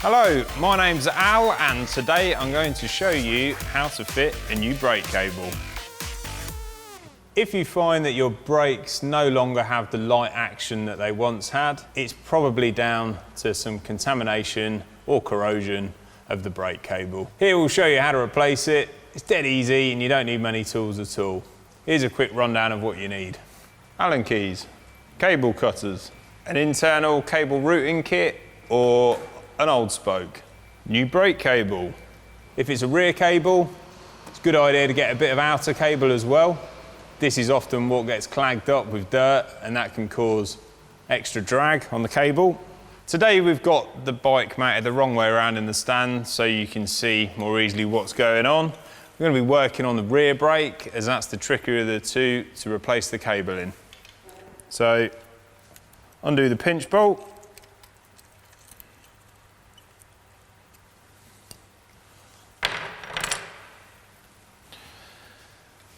Hello, my name's Al and today I'm going to show you how to fit a new brake cable. If you find that your brakes no longer have the light action that they once had, it's probably down to some contamination or corrosion of the brake cable. Here we'll show you how to replace it. It's dead easy and you don't need many tools at all. Here's a quick rundown of what you need. Allen keys, cable cutters, an internal cable routing kit or an old spoke, new brake cable. If it's a rear cable, it's a good idea to get a bit of outer cable as well. This is often what gets clogged up with dirt and that can cause extra drag on the cable. Today we've got the bike mounted the wrong way around in the stand so you can see more easily what's going on. We're going to be working on the rear brake as that's the trickier of the two to replace the cable in. So undo the pinch bolt.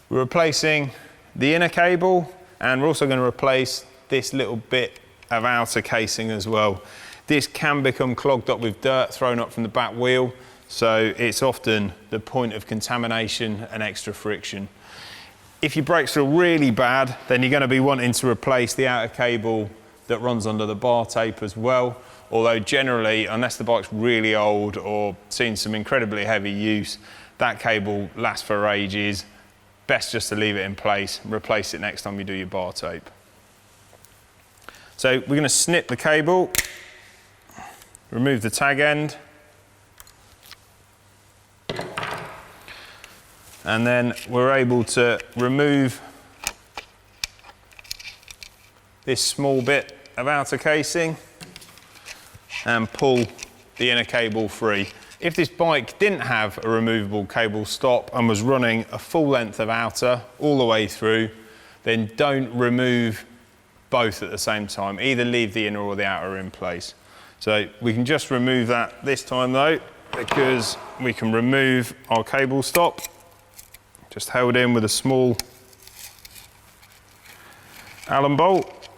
We're replacing the inner cable and we're also going to replace this little bit of outer casing as well. This can become clogged up with dirt thrown up from the back wheel, so it's often the point of contamination and extra friction. If your brakes are really bad, then you're going to be wanting to replace the outer cable that runs under the bar tape as well. Although generally, unless the bike's really old or seen some incredibly heavy use, that cable lasts for ages. Best just to leave it in place and replace it next time you do your bar tape. So we're going to snip the cable, remove the tag end, and then we're able to remove this small bit of outer casing and pull the inner cable free. If this bike didn't have a removable cable stop and was running a full length of outer all the way through, then don't remove both at the same time. Either leave the inner or the outer in place. So we can just remove that this time though, because we can remove our cable stop, just held in with a small Allen bolt,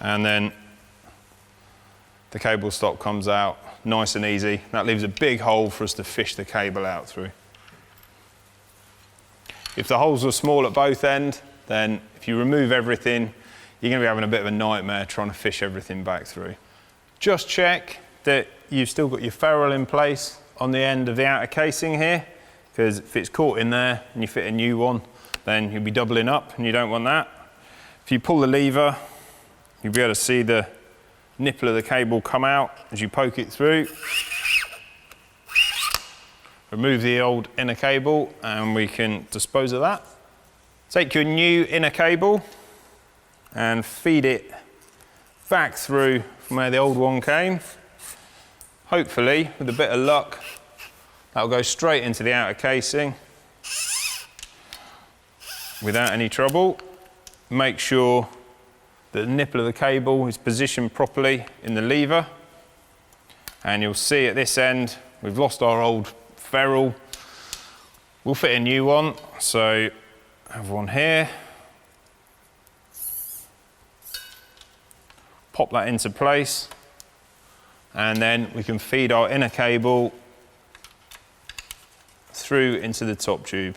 and then the cable stop comes out nice and easy. That leaves a big hole for us to fish the cable out through. If the holes are small at both ends, then if you remove everything, you're going to be having a bit of a nightmare trying to fish everything back through. Just check that you've still got your ferrule in place on the end of the outer casing here, because if it's caught in there and you fit a new one, then you'll be doubling up and you don't want that. If you pull the lever, you'll be able to see the nipple of the cable come out as you poke it through. Remove the old inner cable and we can dispose of that. Take your new inner cable and feed it back through from where the old one came. Hopefully, with a bit of luck, that'll go straight into the outer casing without any trouble. Make sure that the nipple of the cable is positioned properly in the lever, and you'll see at this end we've lost our old ferrule. We'll fit a new one, so I have one here. Pop that into place and then we can feed our inner cable through into the top tube.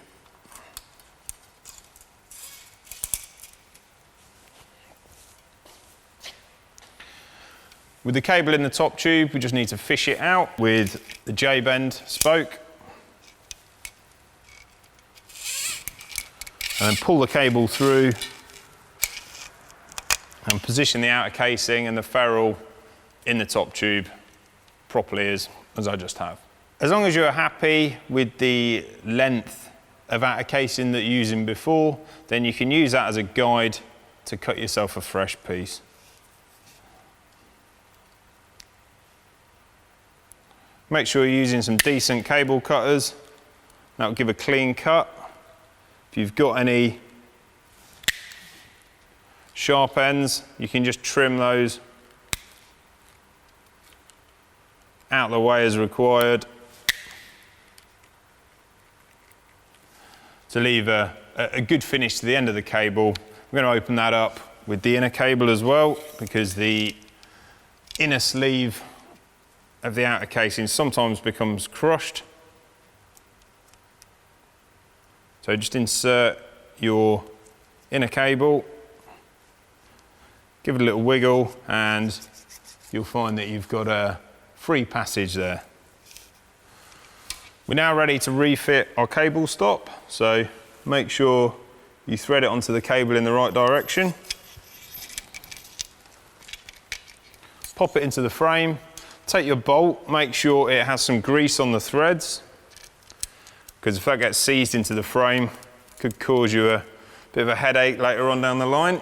With the cable in the top tube, we just need to fish it out with the J-bend spoke. And then pull the cable through and position the outer casing and the ferrule in the top tube properly as I just have. As long as you're happy with the length of outer casing that you're using before, then you can use that as a guide to cut yourself a fresh piece. Make sure you're using some decent cable cutters. That'll give a clean cut. If you've got any sharp ends, you can just trim those out the way as required to leave a good finish to the end of the cable. We're going to open that up with the inner cable as well, because the inner sleeve of the outer casing sometimes becomes crushed. So just insert your inner cable, give it a little wiggle, and you'll find that you've got a free passage there. We're now ready to refit our cable stop, so make sure you thread it onto the cable in the right direction. Pop it into the frame, take your bolt, make sure it has some grease on the threads, because if that gets seized into the frame, it could cause you a bit of a headache later on down the line.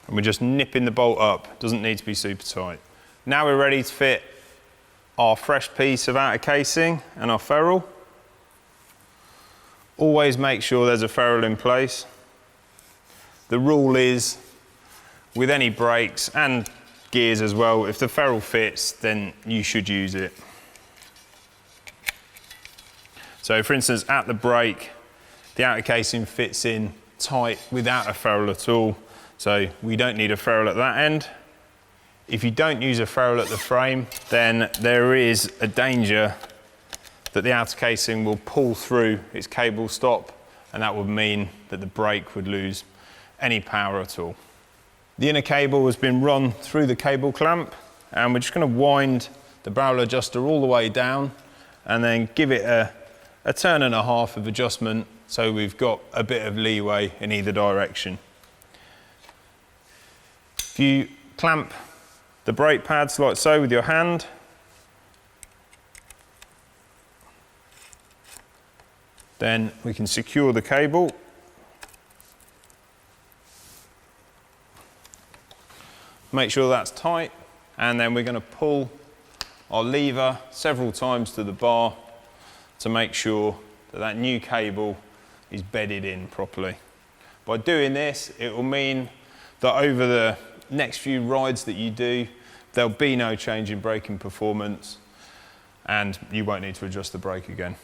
And we're just nipping the bolt up, doesn't need to be super tight. Now we're ready to fit our fresh piece of outer casing and our ferrule. Always make sure there's a ferrule in place. The rule is, with any brakes and gears as well, if the ferrule fits, then you should use it. So for instance, at the brake, the outer casing fits in tight without a ferrule at all. So we don't need a ferrule at that end. If you don't use a ferrule at the frame, then there is a danger that the outer casing will pull through its cable stop, and that would mean that the brake would lose any power at all. The inner cable has been run through the cable clamp, and we're just going to wind the barrel adjuster all the way down and then give it a turn and a half of adjustment, so we've got a bit of leeway in either direction. If you clamp the brake pads like so with your hand, then we can secure the cable. Make sure that's tight, and then we're going to pull our lever several times to the bar to make sure that that new cable is bedded in properly. By doing this, it will mean that over the next few rides that you do, there'll be no change in braking performance, and you won't need to adjust the brake again.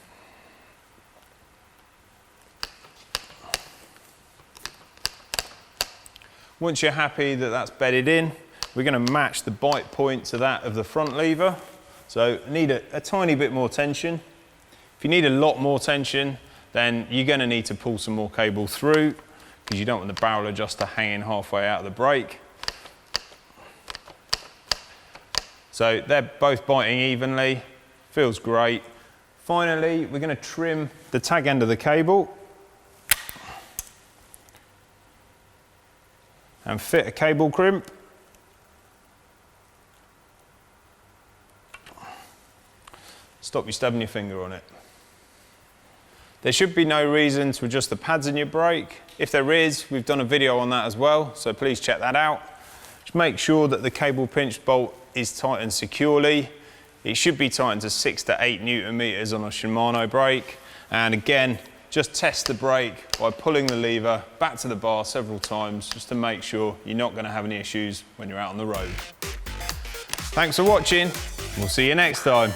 Once you're happy that that's bedded in, we're going to match the bite point to that of the front lever. So need a tiny bit more tension. If you need a lot more tension, then you're going to need to pull some more cable through, because you don't want the barrel adjuster hanging halfway out of the brake. So they're both biting evenly, feels great. Finally, we're going to trim the tag end of the cable and fit a cable crimp. Stop you stabbing your finger on it. There should be no reason to adjust the pads in your brake. If there is, we've done a video on that as well, so please check that out. Just make sure that the cable pinch bolt is tightened securely. It should be tightened to 6 to 8 Newton meters on a Shimano brake. And again, just test the brake by pulling the lever back to the bar several times, just to make sure you're not going to have any issues when you're out on the road. Thanks for watching. We'll see you next time.